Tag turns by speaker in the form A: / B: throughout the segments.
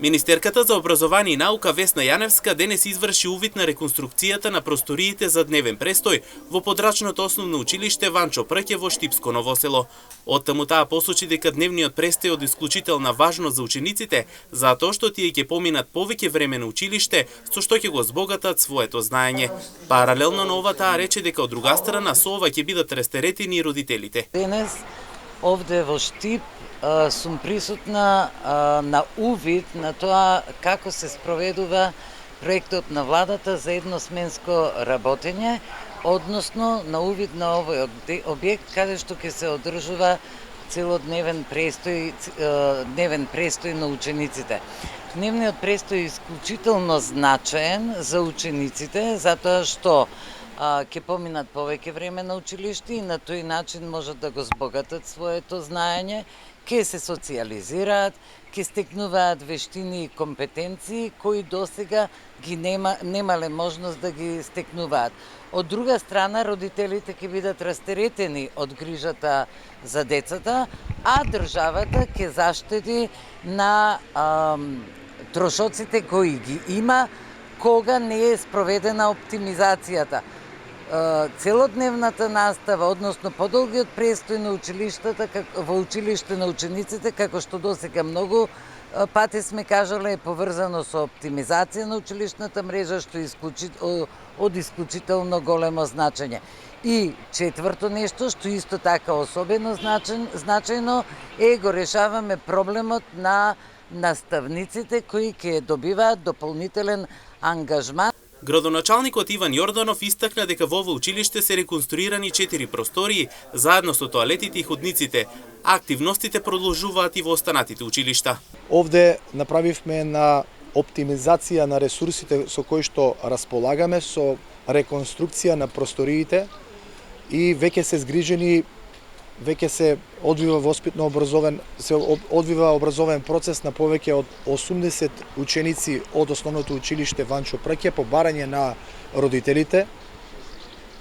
A: Министерката за образование и наука Весна Јаневска денес изврши увид на реконструкцијата на просториите за дневен престој во подрачното основно училиште Ванчо Прке во Штипско Ново село. Оттаму таа посочи дека дневниот престој е од исклучителна важност за учениците, затоа што тие ќе поминат повеќе време на училиште, со што ќе го збогатат своето знаење. Паралелно на ова таа рече дека од друга страна со ова ќе бидат растеретени и родителите.
B: Денес овде во Штип сум присутна на увид на тоа како се спроведува проектот на владата за едносменско работење, односно на увид на овој објект каде што ќе се одржува целодневен престој на учениците. Дневниот престој е исклучително значаен за учениците затоа што ќе поминат повеќе време на училиште и на тој начин можат да го збогатат своето знаење, ќе се социјализираат, ќе стекнуваат вештини и компетенции кои досега ги немале можност да ги стекнуваат. Од друга страна, родителите ќе бидат растеретени од грижата за децата, а државата ќе заштеди на трошоците кои ги има кога не е спроведена оптимизацијата. Целодневната настава, односно подолгиот престој на во училиште на учениците, како што досега многу пати сме кажале, е поврзано со оптимизација на училишната мрежа, што е од исклучително големо значење. И четврто нешто, што исто така особено значајно, е го решаваме проблемот на наставниците кои ќе добиваат дополнителен ангажман.
A: Градоначалникот Иван Јорданов истакна дека во ово училиште се реконструирани 4 простории, заедно со тоалетите и ходниците. Активностите продолжуваат и во останатите училишта.
C: Овде направивме на оптимизација на ресурсите со кои што располагаме, со реконструкција на просториите и веќе се згрижени, веќе се одвива образовен процес на повеќе од 80 ученици од основното училиште Ванчо Прке по барање на родителите.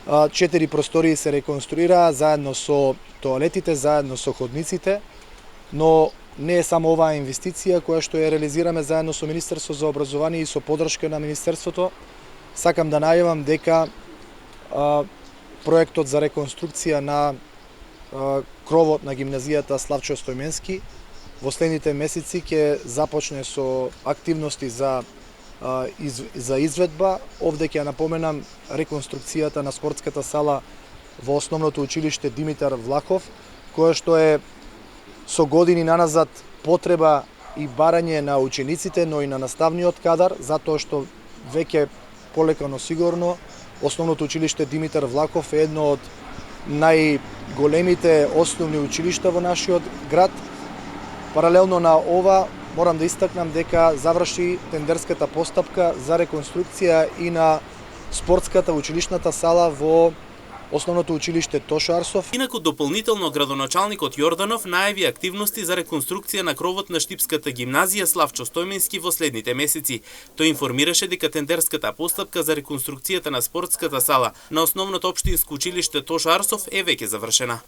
C: 4 простории се реконструираа заедно со тоалетите, заедно со ходниците, но не е само оваа инвестиција која што ја реализираме заедно со Министерството за образование и со поддршка на Министерството. Сакам да најавам дека проектот за реконструкција на кровот на гимназијата Славчо Стојменски во следните месеци ќе започне со активности за изведба. Овде ќе напоменам реконструкцијата на спортската сала во основното училиште Димитар Влахов, која што е со години наназад потреба и барање на учениците, но и на наставниот кадар, затоа што веќе полека но сигурно основното училиште Димитар Влахов е едно од најголемите основни училишта во нашиот град. Паралелно на ова, морам да истакнам дека заврши тендерската постапка за реконструкција и на спортската училишната сала во основното училиште Тошо Арсов.
A: Инаку дополнително градоначалникот Јорданов најави активности за реконструкција на кровот на Штипската гимназија Славчо Стојменски во следните месеци. Тој информираше дека тендерската постапка за реконструкцијата на спортската сала на основното општинско училиште Тошо Арсов е веќе завршена.